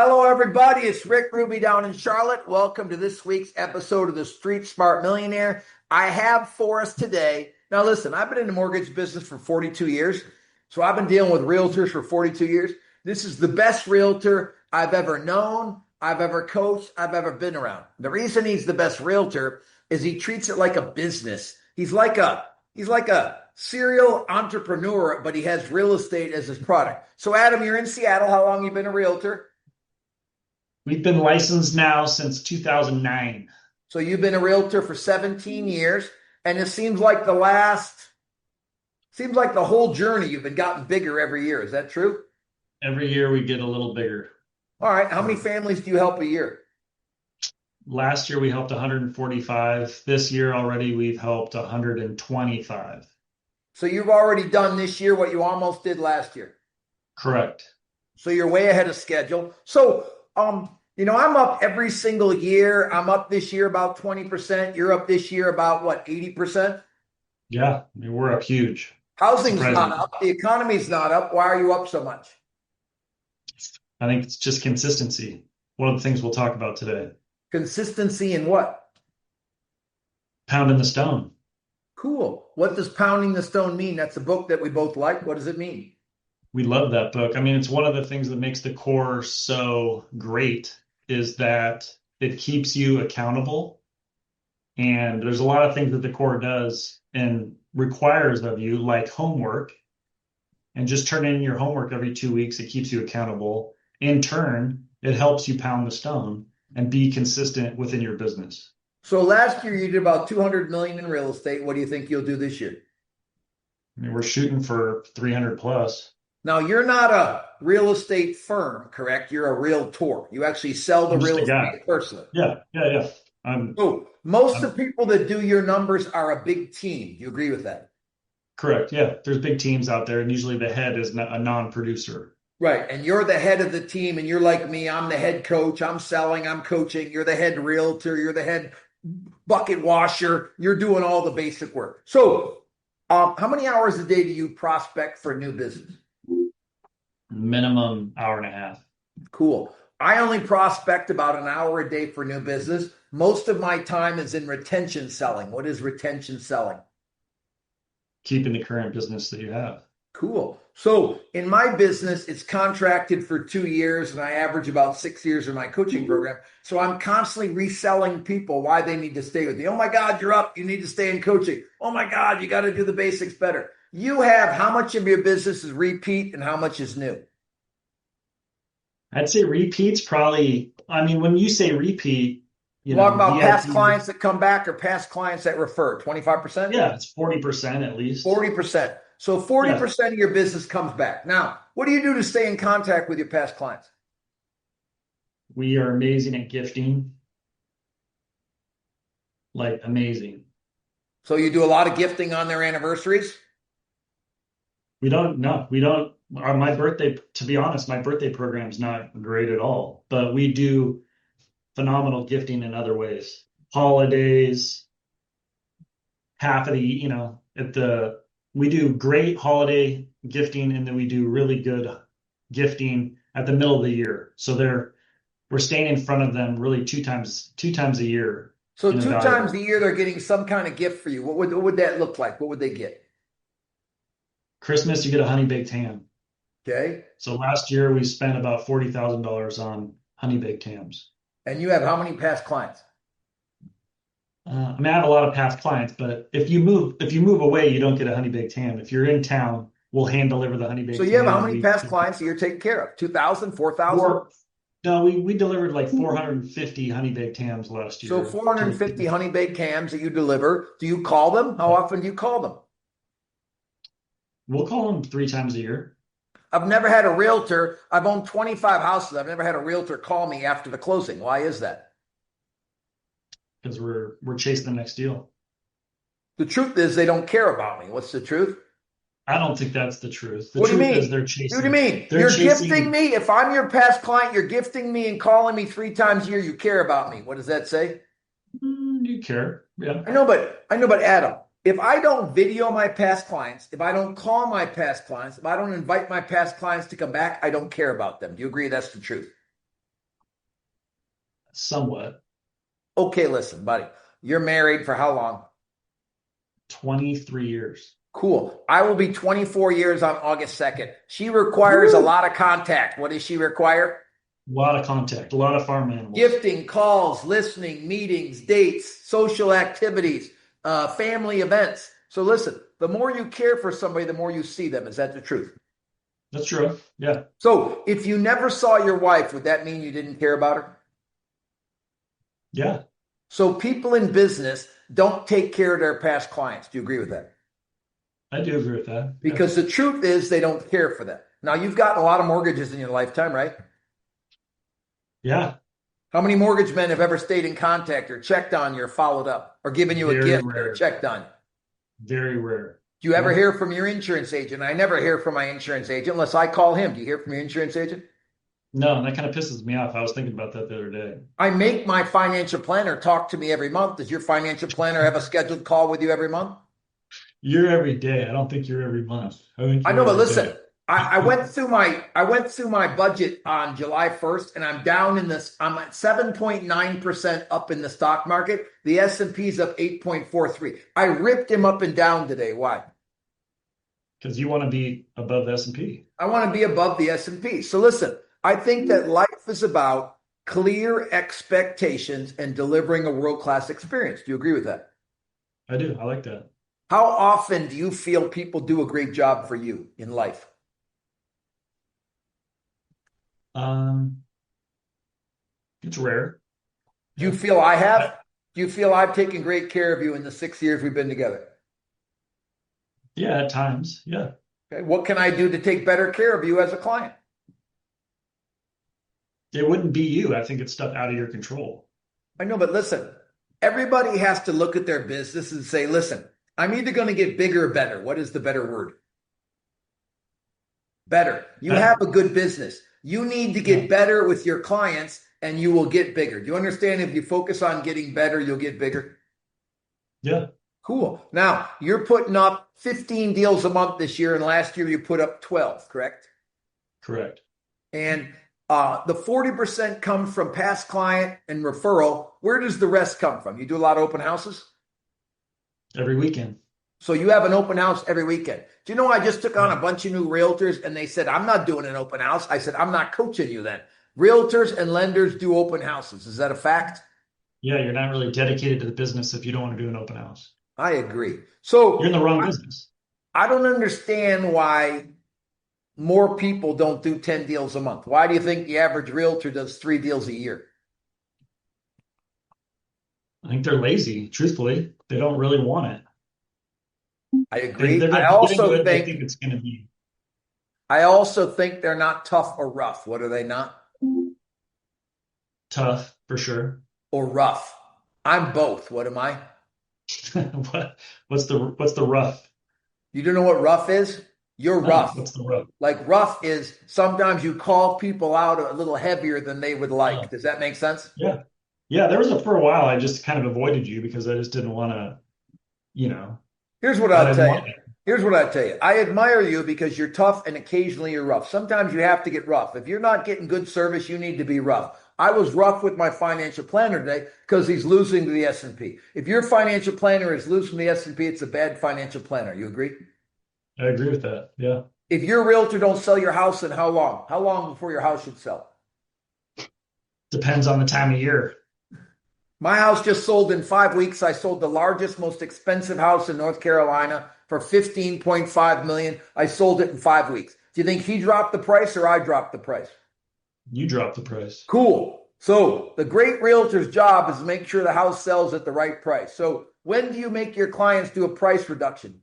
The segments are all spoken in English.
Hello, everybody. It's Rick Ruby down in Charlotte. Welcome to this week's episode of the Street Smart Millionaire. I have for us today. Now, listen, I've been in the mortgage business for 42 years. So I've been dealing with realtors for 42 years. This is the best realtor I've ever known, I've ever coached, I've ever been around. The reason he's the best realtor is he treats it like a business. He's like a serial entrepreneur, but he has real estate as his product. So, Adam, you're in Seattle. How long have you been a realtor? We've been licensed now since 2009. So you've been a realtor for 17 years, and it seems like the whole journey you've been gotten bigger every year. Is that true? Every year we get a little bigger. All right. How many families do you help a year? Last year we helped 145. This year already we've helped 125. So you've already done this year what you almost did last year. Correct. So you're way ahead of schedule. So, I'm up every single year. I'm up this year about 20%. You're up this year about what, 80%? Yeah, I mean, we're up huge. Housing's not up. The economy's not up. Why are you up so much? I think it's just consistency. One of the things we'll talk about today. Consistency in what? Pounding the stone. Cool. What does pounding the stone mean? That's a book that we both like. What does it mean? We love that book. I mean, it's one of the things that makes the core so great is that it keeps you accountable. And there's a lot of things that the core does and requires of you, like homework, and just turn in your homework every 2 weeks. It keeps you accountable. In turn, it helps you pound the stone and be consistent within your business. So last year you did about 200 million in real estate. What do you think you'll do this year? I mean, we're shooting for 300 plus. Now, you're not a real estate firm, correct? You're a realtor. You actually sell the I'm just real a guy. estate personally. Yeah. So most I'm of the people that do your numbers are a big team. Do you agree with that? correct. Yeah, there's big teams out there, and usually the head is a non-producer. Right. And you're the head of the team, and you're like me. I'm the head coach. I'm selling. I'm coaching. You're the head realtor. You're the head bucket washer. You're doing all the basic work. So how many hours a day do you prospect for new business? Minimum hour and a half. Cool. I only prospect about an hour a day for new business. Most of my time is in retention selling. What is retention selling? Keeping the current business that you have. Cool. So in my business, it's contracted for 2 years, and I average about 6 years in my coaching program. So I'm constantly reselling people why they need to stay with me. Oh my God, you're up. You need to stay in coaching. Oh my God, you got to do the basics better. You have how much of your business is repeat and how much is new? I'd say repeats probably, I mean, when you say repeat, Talk about past VIP, clients that come back or past clients that refer, 25%? yeah, it's 40% at least. 40%. So Yeah, 40% of your business comes back. Now, what do you do to stay in contact with your past clients? we are amazing at gifting, like amazing. So you do a lot of gifting on their anniversaries? My birthday, to be honest, my birthday program's not great at all, but we do phenomenal gifting in other ways. Holidays, half of the, we do great holiday gifting, and then we do really good gifting at the middle of the year. So we're staying in front of them really two times a year So in a two valuable. times a year, they're getting some kind of gift for you. What would that look like? What would they get? Christmas, you get a honey baked ham. Okay. So last year we spent about $40,000 on honey baked hams. And you have how many past clients? I mean, I have a lot of past clients, but if you move away, you don't get a honey baked ham. If you're in town, we'll hand deliver the honey So baked you have ham, how and many we past clients that you're taking care of? 2,000, 4,000? four. No, we delivered like 450 honey baked hams last So year to the 450 people. honey baked hams that you deliver. Do you call them? How often do you call them? We'll call them 3 times a year I've never had a realtor. I've owned 25 houses. I've never had a realtor call me after the closing. Why is that? because we're chasing the next deal. The truth is they don't care about me. What's the truth? I don't think that's the truth. The What do you truth is mean? they're What do you chasing. mean? They're You're gifting chasing. me. If I'm your past client, you're gifting me and calling me 3 times a year. You care about me. What does that say? You care? Yeah. I know, but Adam, if I don't video my past clients, if I don't call my past clients, if I don't invite my past clients to come back, I don't care about them. Do you agree that's the truth? Somewhat. Okay, listen, buddy. You're married for how long? 23 years. Cool. I will be 24 years on August 2nd. She requires a Woo! lot of contact. What does she require? A lot of contact, a lot of farm animals. Gifting, calls, listening, meetings, dates, social activities, family events. So listen, the more you care for somebody, the more you see them. Is that the truth? That's true. Yeah. So if you never saw your wife, would that mean you didn't care about her? Yeah. So people in business don't take care of their past clients. Do you agree with that? I do agree with that. Yeah. Because the truth is they don't care for that. Now you've gotten a lot of mortgages in your lifetime, right? Yeah. How many mortgage men have ever stayed in contact or checked on you or followed up or given you a Very gift or rare. checked on you? Very rare. Do you ever Yeah. hear from your insurance agent? I never hear from my insurance agent unless I call him. Do you hear from your insurance agent? No, and that kind of pisses me off. I was thinking about that the other day. I make my financial planner talk to me every month. Does your financial planner have a scheduled call with you every month? You're every day. I don't think you're every month. I think I you're know, but every listen, day. I went through my budget on July 1st, and I'm down in this. I'm at 7.9% up in the stock market. The S&P is up 8.43. I ripped him up and down today. Why? Because you want to be above the S&P. I want to be above the S&P. So listen, I think that life is about clear expectations and delivering a world-class experience. Do you agree with that? I do. I like that. How often do you feel people do a great job for you in life? Um, it's rare. Do you Yeah. feel I I, have? Do you feel I've taken great care of you in the 6 years we've been together? yeah, at times. Yeah. Okay. What can I do to take better care of you as a client? It wouldn't be you. I think it's stuff out of your control. I know, but listen, everybody has to look at their business and say, listen, I'm either going to get bigger or better. What is the better word? Better. You Better. have a good business. You need to Yeah. get better with your clients and you will get bigger. Do you understand? If you focus on getting better, you'll get bigger. Yeah. Cool. Now, you're putting up 15 deals a month this year, and last year you put up 12, correct? Correct. And the 40% comes from past client and referral. Where does the rest come from? You do a lot of open houses? Every weekend. So you have an open house every weekend. Do you know I just took on Yeah. a bunch of new realtors and they said, I'm not doing an open house. I said, I'm not coaching you then. Realtors and lenders do open houses. Is that a fact? Yeah, you're not really dedicated to the business if you don't want to do an open house. I agree. You're in So the wrong business. I don't understand why more people don't do 10 deals a month. Why do you think the average realtor does 3 deals a year? I think they're lazy, truthfully. They don't really want it. I They, agree. they're I not getting also what they think think it's going to be. I also think they're not tough or rough. What are they not? Tough, for sure. Or rough. I'm both. What am I? What's the rough? You don't know what rough is? You're No, rough. what's the rough? Like rough is sometimes you call people out a little heavier than they would like. Oh, Does that make sense? yeah. Yeah, there was for a while I just kind of avoided you because I just didn't want to, you know, Here's what I I'll didn't tell you. want it. Here's what I tell you. I admire you because you're tough and occasionally you're rough. Sometimes you have to get rough. If you're not getting good service, you need to be rough. I was rough with my financial planner today because he's losing to the S&P. If your financial planner is losing to the S&P, it's a bad financial planner. You agree? I agree with that. Yeah. If your realtor don't sell your house, in how long? How long before your house should sell? Depends on the time of year. My house just sold in 5 weeks. I sold the largest, most expensive house in North Carolina for 15.5 million. I sold it in 5 weeks. Do you think he dropped the price or I dropped the price? You drop the price. Cool. So the great realtor's job is to make sure the house sells at the right price. So when do you make your clients do a price reduction?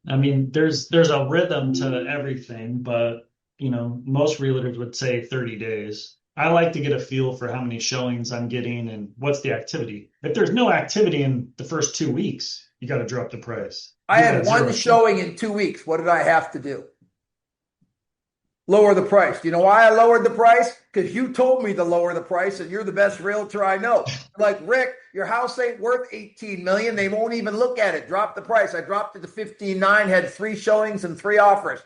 I mean, there's a rhythm to everything, but most realtors would say 30 days. I like to get a feel for how many showings I'm getting and what's the activity. If there's no activity in the first 2 weeks, you got to drop the price. If I you've had got zero one activity, showing in 2 weeks. What did I have to do? Lower the price. Do you know why I lowered the price? Because you told me to lower the price and you're the best realtor I know. Like, Rick, your house ain't worth 18 million. They won't even look at it. Drop the price. I dropped it to 15.9, had 3 showings and 3 offers.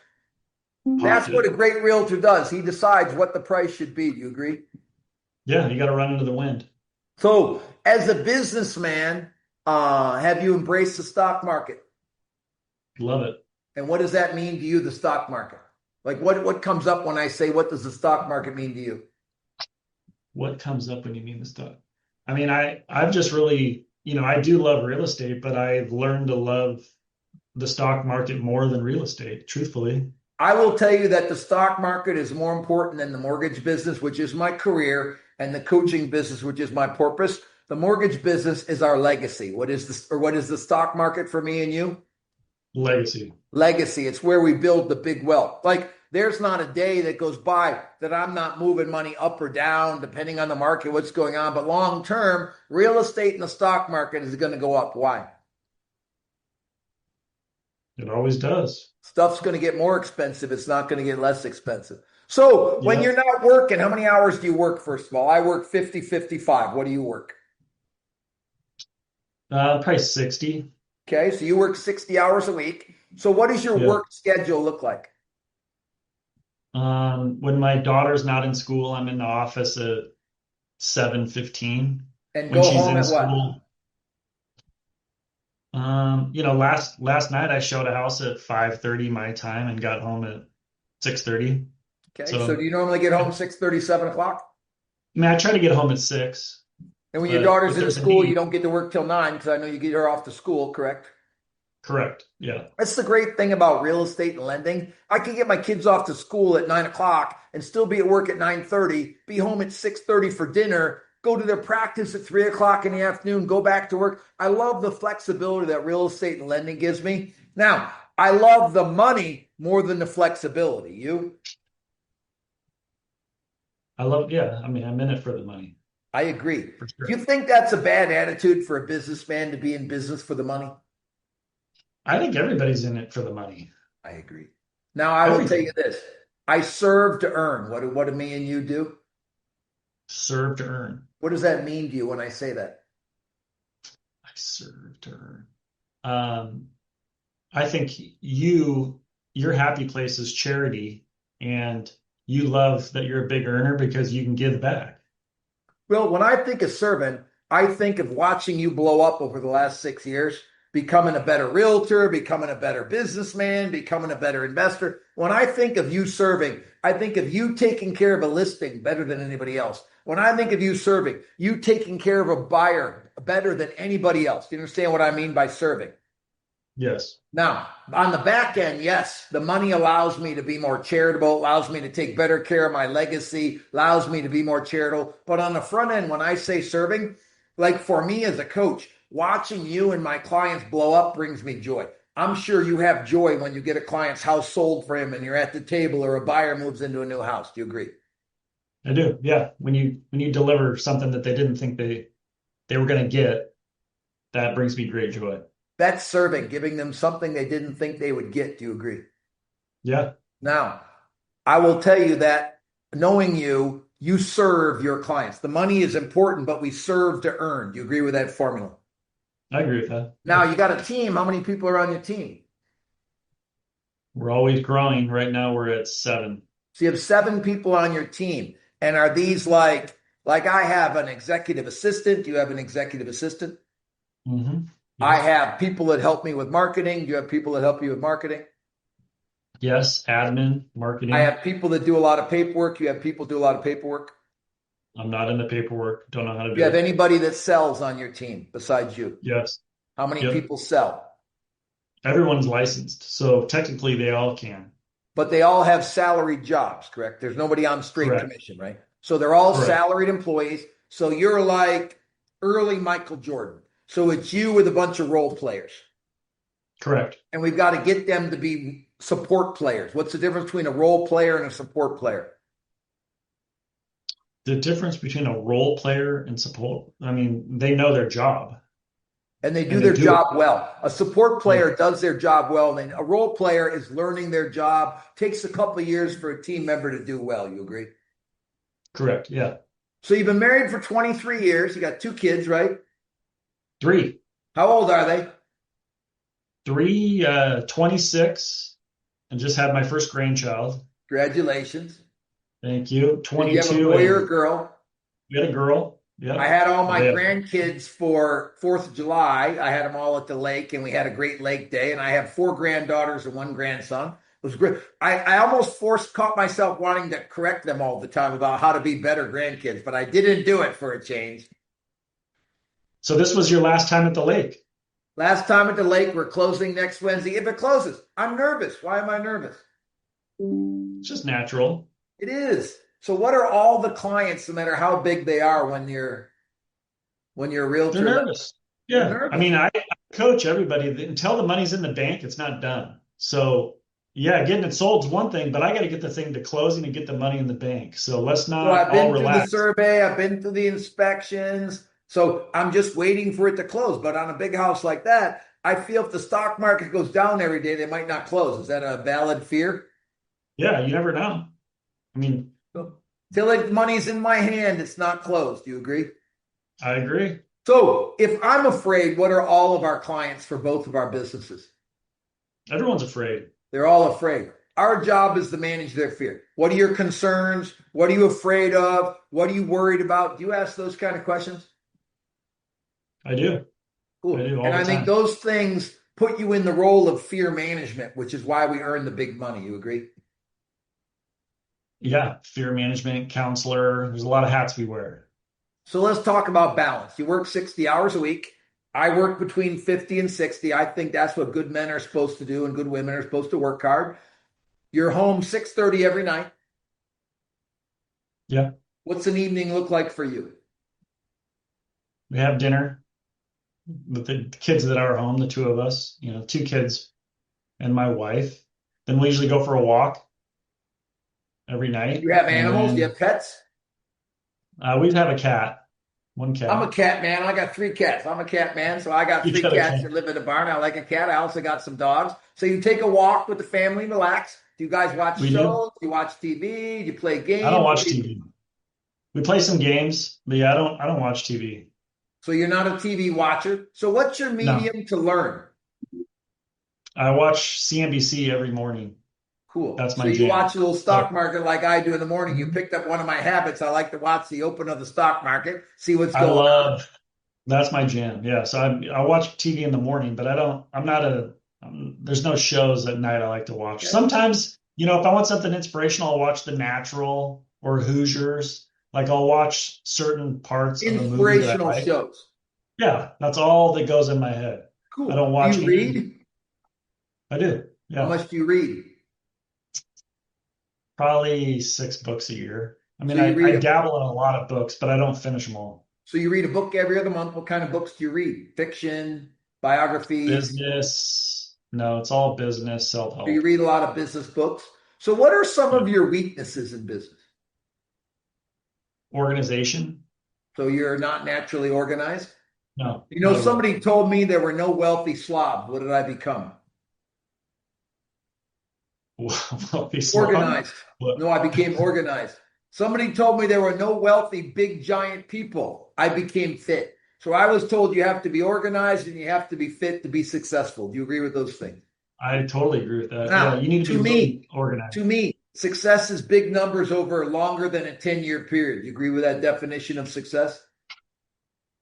That's popped what it. a great realtor does. He decides what the price should be. Do you agree? Yeah, you got to run into the wind. So, as a businessman, have you embraced the stock market? Love it. And what does that mean to you, the stock market? Like what comes up when I say what does the stock market mean to you? What comes up when you mean the stuff? I mean, I've just really, I do love real estate, but I've learned to love the stock market more than real estate, truthfully. I will tell you that the stock market is more important than the mortgage business, which is my career, and the coaching business, which is my purpose. The mortgage business is our legacy. What is this, or what is the stock market for me and you? Legacy. Legacy. It's where we build the big wealth. Like there's not a day that goes by that I'm not moving money up or down, depending on the market, what's going on. But long term, real estate and the stock market is going to go up. Why? It always does. Stuff's going to get more expensive. It's not going to get less expensive. So when Yeah. you're not working, how many hours do you work, first of all? I work 50, 55. What do you work? Probably 60. Okay, so you work 60 hours a week. So what does your Yeah. work schedule look like? When my daughter's not in school, I'm in the office at 7:15. And When go she's home in at what? school, last night I showed a house at 5:30 my time and got home at 6:30. Okay, so do So you normally get I home 6:30, 7 o'clock? mean, I try to get home at 6, And when your but daughter's if in there's a school, you need, don't get to work till 9 because I know you get her off to school, correct? correct. Yeah. That's the great thing about real estate and lending. I can get my kids off to school at 9 o'clock and still be at work at 9:30, be home at 6:30 for dinner, go to their practice at 3 o'clock in the afternoon, go back to work. I love the flexibility that real estate and lending gives me. Now, I love the money more than the flexibility. You? Yeah, I mean, I'm in it for the money, I agree. for Do you sure. think that's a bad attitude for a businessman to be in business for the money? I think everybody's in it for the money. I agree. Now, I will tell you Everybody. this. I serve to earn. What do me and you do? Serve to earn. What does that mean to you when I say that? I serve to earn. Um, I think your happy place is charity, and you love that you're a big earner because you can give back. Well, when I think of serving, I think of watching you blow up over the last 6 years, becoming a better realtor, becoming a better businessman, becoming a better investor. When I think of you serving, I think of you taking care of a listing better than anybody else. When I think of you serving, you taking care of a buyer better than anybody else. Do you understand what I mean by serving? Yes, Now, on the back end, yes, the money allows me to be more charitable, allows me to take better care of my legacy, allows me to be more charitable. But on the front end, when I say serving, like for me as a coach, watching you and my clients blow up brings me joy. I'm sure you have joy when you get a client's house sold for him and you're at the table or a buyer moves into a new house. Do you agree? I do. Yeah. When you deliver something that they didn't think they were going to get, that brings me great joy. That's serving, giving them something they didn't think they would get. Do you agree? Yeah, Now, I will tell you that knowing you, you serve your clients. The money is important, but we serve to earn. Do you agree with that formula? I agree with that. Now, Yeah. you got a team. How many people are on your team? We're always growing. Right now we're at 7. So you have 7 people on your team. And are these like I have an executive assistant? Do you have an executive assistant? I Yes. have people that help me with marketing. Do you have people that help you with marketing? Yes. Admin, I marketing. have people that do a lot of paperwork. You have people do a lot of paperwork. I'm not in the paperwork. Don't know how to Do you do have it. anybody that sells on your team besides you? Yes. How many Yep. people sell? Everyone's licensed. So technically they all can. But they all have salaried jobs, correct? There's nobody on straight Correct. commission, right? So they're all Correct. salaried employees. So you're like early Michael Jordan. So it's you with a bunch of role players. Correct. And we've got to get them to be support players. What's the difference between a role player and a support player? The difference between a role player and support, I mean, they know their job And they do and they their do it. job well. A support Yeah. player does their job well. And a role player is learning their job. Takes a couple of years for a team member to do well. You agree? Correct. Yeah. So you've been married for 23 years. You got 2 kids, right? 3. How old are they? 3, 26, and just had my first grandchild. Congratulations. Thank you. Did you have a 22 boy or a and girl? We had a girl. I Yep. had all my They have, grandkids for 4th of July. I had them all at the lake and we had a great lake day. And I have 4 granddaughters and 1 grandson. It was great. I almost caught myself wanting to correct them all the time about how to be better grandkids, but I didn't do it for a change. so this was your last time at the lake. Last time at the lake, we're closing next Wednesday. If it closes, I'm nervous. Why am I nervous? It's just natural. It is. So what are all the clients, no matter how big they are, when you're a They're realtor, nervous. they're Yeah. I nervous. mean, I coach everybody until the money's in the bank, it's not done. So, yeah, getting it sold is one thing, but I got to get the thing to closing and get the money in the bank. So let's So not I've all been through the relax. survey, I've been through the inspections. So I'm just waiting for it to close. But on a big house like that, I feel if the stock market goes down every day, they might not close. Is that a valid fear? Yeah, you never know. I mean, So, till money's in my hand, it's not closed. Do you agree? I agree. So if I'm afraid, what are all of our clients for both of our businesses? Everyone's afraid. They're all afraid. Our job is to manage their fear. What are your concerns? What are you afraid of? What are you worried about? Do you ask those kind of questions? I do. I Cool. do And all the I think time. those things put you in the role of fear management, which is why we earn the big money. You agree? Yeah, fear management, counselor. There's a lot of hats we wear. So let's talk about balance. You work 60 hours a week. I work between 50 and 60. I think that's what good men are supposed to do and good women are supposed to work hard. You're home 6:30 every night. Yeah, What's an evening look like for you? we have dinner with the kids that are home, the two of us, 2 kids and my wife. Then we usually go for a walk every You night. have And animals? Do you then have pets? we'd have a cat, one I'm a cat. cat man. I got 3 cats. I'm a cat man. So I got You three got a cats cat. that live in the barn. I like a cat. I also got some dogs. So you take a walk with the family, relax. Do you guys watch We do. shows? Do you watch TV? Do you play I don't games? What watch do you do? TV. We play some games, but yeah, I don't watch TV. So you're not a TV watcher. So what's your No, medium to learn? I watch CNBC every morning. Cool. That's So my you jam. watch a little So stock market like I do in the morning. You Mhm. picked up one of my habits. I like to watch the open of the stock market, see what's I going on. love That's my jam. Yeah. So I watch TV in the morning, but I'm not there's no shows at night I like to watch. Okay. Sometimes, if I want something inspirational, I'll watch The Natural or Hoosiers. Like I'll watch certain parts of a movie that I Inspirational like. shows. Yeah. That's all that goes in my head. I Cool. don't Do watch you any, read? I do. How Yeah. much do you read? Probably 6 books a year. I So mean, you I read a dabble in a lot of books, but I don't finish them all. so you read a book every other month. What kind of books do you read? Fiction, biographies? Business. No, it's all business, Do you self-help, read a lot of business books? So what are some yeah. of your weaknesses in business? Organization. So you're not naturally organized? No, You know, not at all. somebody told me there were no wealthy slobs. What did I become? Wealthy slob. Organized. What? No, I became organized. Somebody told me there were no wealthy, big, giant people. I became fit. So I was told you have to be organized and you have to be fit to be successful. Do you agree with those things? I totally agree with that. Yeah, Now, you need to be to me, really organized. to me, success is big numbers over longer than a 10-year period. You agree with that definition of success?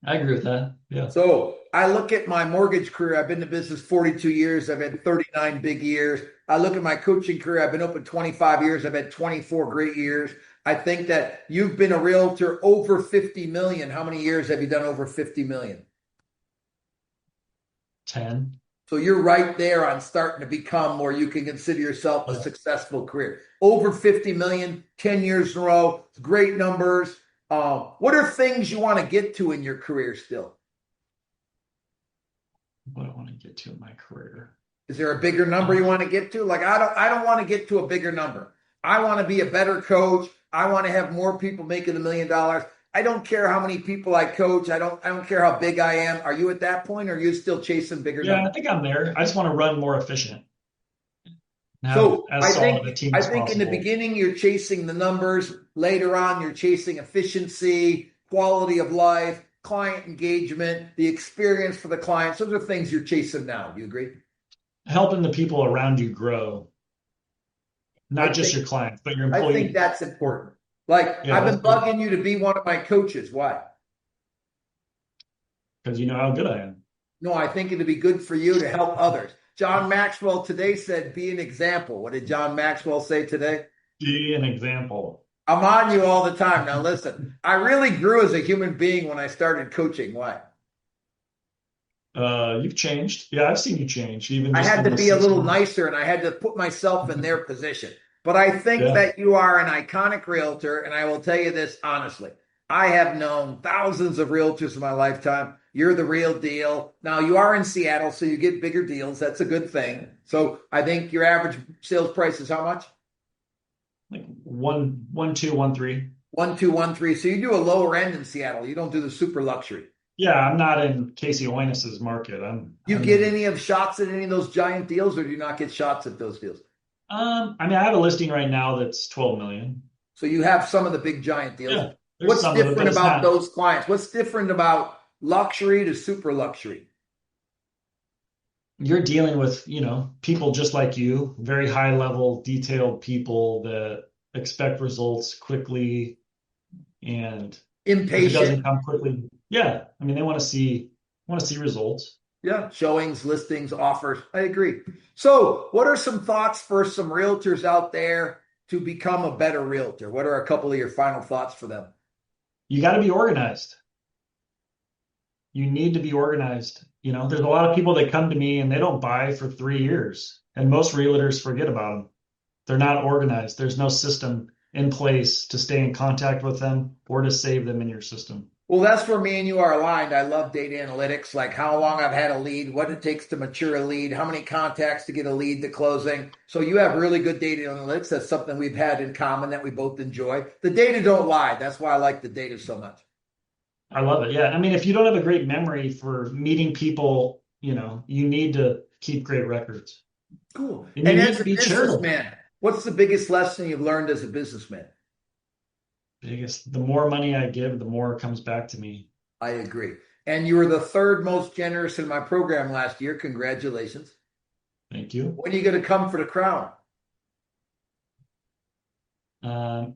I agree with that. Yeah. So I look at my mortgage career. I've been in business 42 years. I've had 39 big years. I look at my coaching career. I've been open 25 years. I've had 24 great years. I think that you've been a realtor over 50 million. How many years have you done over 50 million? 10. So you're right there on starting to become where you can consider yourself a Yeah. successful career. Over 50 million, 10 years in a row, great numbers. What are things you want to get to in your career still? What I want to get to in my career. Is there a bigger number Uh, you want to get to? Like I don't want to get to a bigger number. I want to be a better coach. I want to have more people making $1 million. I don't care how many people I coach. I don't care how big I am. Are you at that point or are you still chasing bigger yeah, numbers? I think I'm there. I just want to run more efficient and have So as I solid think a team I as think in the possible. beginning you're chasing the numbers. Later on, you're chasing efficiency, quality of life, client engagement, the experience for the clients. Those are things you're chasing now. Do you agree? Helping the people around you grow, I not just think your clients, but your I think employees. that's important. Like, Yeah, I've that's been good bugging you to be one of my coaches. Why? because you know how good I am. No, I think it'd be good for you to help others. John Maxwell today said, be an example. What did John Maxwell say today? Be an example. I'm on you all the time. Now, listen, I really grew as a human being when I started coaching. Why? You've changed. Yeah, I've seen you change, even I just had in to the be a little 6 months. nicer and I had to put myself in their position. But I think Yeah. that you are an iconic realtor. And I will tell you this honestly. I have known thousands of realtors in my lifetime. You're the real deal. Now, you are in Seattle, so you get bigger deals. That's a good thing. So I think your average sales price is how much? Like one, two, 1, 3. 1213. So you do a lower end in Seattle. You don't do the super luxury. Yeah, I'm not in Casey Oinas's market. Do you I'm get in. any of shots at any of those giant deals, or do you not get shots at those deals? I mean, I have a listing right now that's 12 million. So you have some of the big giant deals. Yeah, there's What's some of it, but different it's about not. those clients? What's different about luxury to super luxury? You're dealing with, people just like you, very high level, detailed people that expect results quickly. And if it Impatient. doesn't come quickly, yeah, I mean, they want to see results. Yeah. Showings, listings, offers. I agree. So, what are some thoughts for some realtors out there to become a better realtor? What are a couple of your final thoughts for them? You got to be organized. You need to be organized. There's a lot of people that come to me and they don't buy for 3 years, and most realtors forget about them. They're not organized. There's no system in place to stay in contact with them or to save them in your system. Well, that's where me and you are aligned. I love data analytics, like how long I've had a lead, what it takes to mature a lead, how many contacts to get a lead to closing. So you have really good data analytics. That's something we've had in common that we both enjoy. The data don't lie. That's why I like the data so much. I love it. Yeah. I mean, if you don't have a great memory for meeting people, you need to keep great records Cool. and you And need as to a be charitable. businessman, what's the biggest lesson you've learned as a businessman? The more money I give, the more comes back to me. I agree. And you were the third most generous in my program last year. Congratulations. Thank you. When are you going to come for the crown?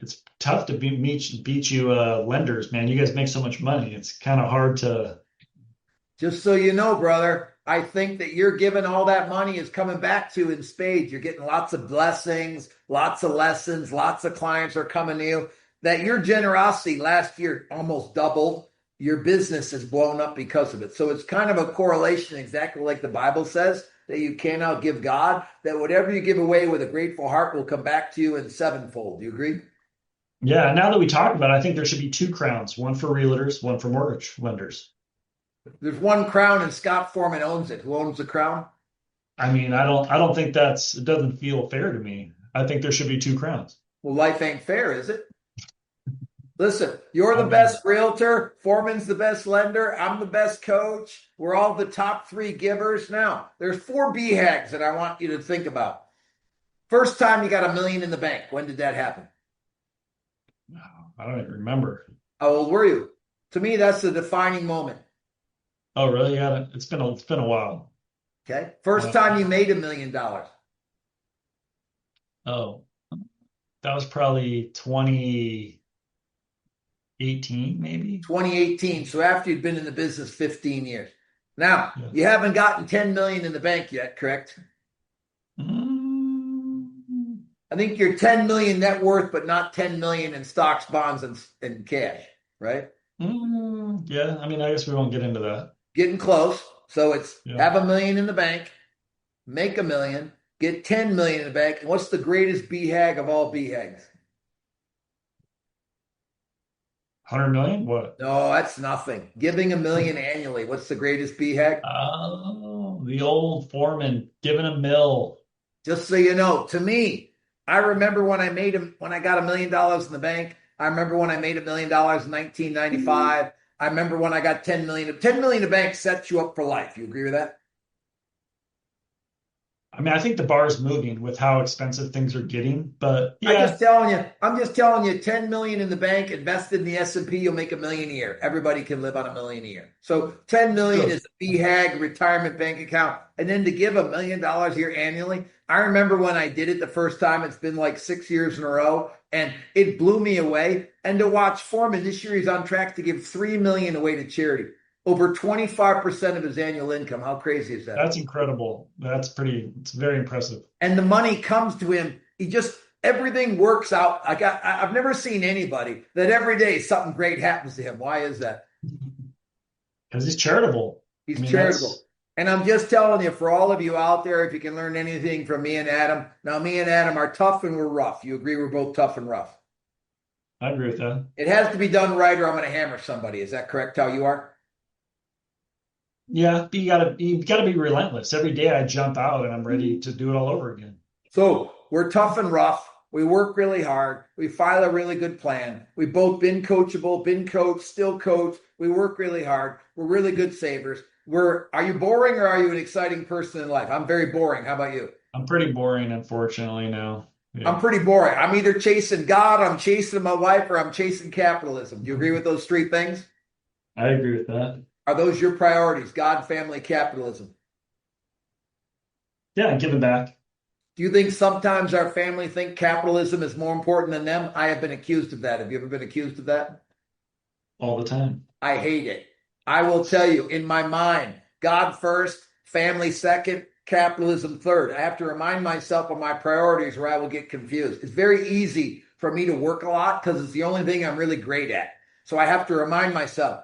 It's tough to beat you lenders, man. You guys make so much money. It's kind of hard to. Just so you know, brother, I think that you're giving all that money is coming back to you in spades. You're getting lots of blessings, lots of lessons, lots of clients are coming to you. That your generosity last year almost doubled. Your business has blown up because of it. So it's kind of a correlation, exactly like the Bible says, that you can't outgive God, that whatever you give away with a grateful heart will come back to you in sevenfold. Do you agree? Yeah, now that we talk about it, I think there should be two crowns, one for realtors, one for mortgage lenders. There's one crown and Scott Foreman owns it. Who owns the crown? I mean, I don't think it doesn't feel fair to me. I think there should be two crowns. Well, life ain't fair, is it? Listen, you're I the mean, best realtor. Foreman's the best lender. I'm the best coach. We're all the top three givers. Now, there's four BHAGs that I want you to think about. First time you got $1 million in the bank. When did that happen? I don't even remember. How old were you? To me, that's the defining moment. Oh, really? Yeah, it's been a while. Okay. First Uh, time you made $1 million. oh, that was probably 2018, maybe. 2018. So after you'd been in the business 15 years. Now, Yeah. you haven't gotten 10 million in the bank yet, correct? Mm, I think you're 10 million net worth, but not 10 million in stocks, bonds, and cash, right? yeah. I mean, I guess we won't get into that. Getting close. So it's Yeah. have $1 million in the bank, make $1 million, get 10 million in the bank. And what's the greatest BHAG of all BHAGs? 100 million? What? No, that's nothing. Giving $1 million annually. What's the greatest BHAG? Oh, the old foreman giving a mill. Just so you know, to me, I remember when I got $1 million in the bank. I remember when I made $1 million in 1995. I remember when I got 10 million. 10 million in the bank sets you up for life. You agree with that? I mean, I think the bar is moving with how expensive things are getting, but yeah, I'm just telling you, 10 million in the bank, invested in the S&P, you'll make $1 million a year. Everybody can live on $1 million a year. So 10 million true. is a BHAG retirement bank account. And then to give $1 million a year annually, I remember when I did it the first time, it's been like 6 years in a row. And it blew me away. And to watch Foreman this year, he's on track to give $3 million away to charity, over 25% of his annual income. How crazy is that? That's incredible. It's very impressive. And the money comes to him. Everything works out. I've never seen anybody that every day something great happens to him. Why is that? Because he's charitable. He's charitable. And I'm just telling you, for all of you out there, if you can learn anything from me and Adam, now me and Adam are tough and we're rough. You agree we're both tough and rough? I agree with that. It has to be done right or I'm going to hammer somebody. Is that correct how you are? Yeah, you gotta be relentless. Every day I jump out and I'm ready to do it all over again. So we're tough and rough. We work really hard. We file a really good plan. We've both been coachable, been coached, still coach. We work really hard. We're really good savers. Are you boring or are you an exciting person in life? I'm very boring. How about you? I'm pretty boring, unfortunately, now. Yeah. I'm pretty boring. I'm either chasing God, I'm chasing my wife, or I'm chasing capitalism. Do you agree with those three things? I agree with that. Are those your priorities? God, family, capitalism? Yeah, giving back. Do you think sometimes our family think capitalism is more important than them? I have been accused of that. Have you ever been accused of that? All the time. I hate it. I will tell you, in my mind, God first, family second, capitalism third. I have to remind myself of my priorities or I will get confused. It's very easy for me to work a lot because it's the only thing I'm really great at. So I have to remind myself,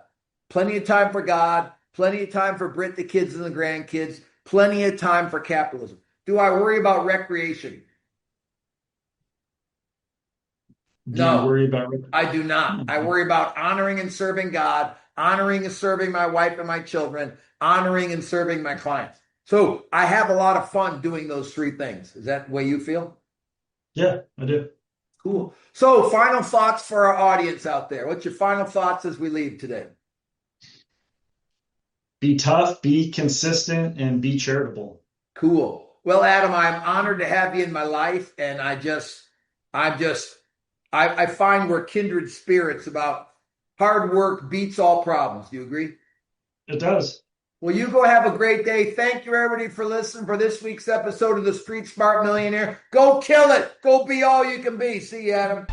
plenty of time for God, plenty of time for Brit, the kids and the grandkids, plenty of time for capitalism. Do I worry about recreation? No, you worry about I do not. I worry about honoring and serving God, honoring and serving my wife and my children, honoring and serving my clients. So I have a lot of fun doing those three things. Is that the way you feel? Yeah, I do. Cool. So final thoughts for our audience out there. What's your final thoughts as we leave today? Be tough, be consistent, and be charitable. Cool. Well, Adam, I'm honored to have you in my life, and I find we're kindred spirits about hard work beats all problems. Do you agree? It does. Well, you go have a great day. Thank you, everybody, for listening for this week's episode of the Street Smart Millionaire. Go kill it. Go be all you can be. See you, Adam.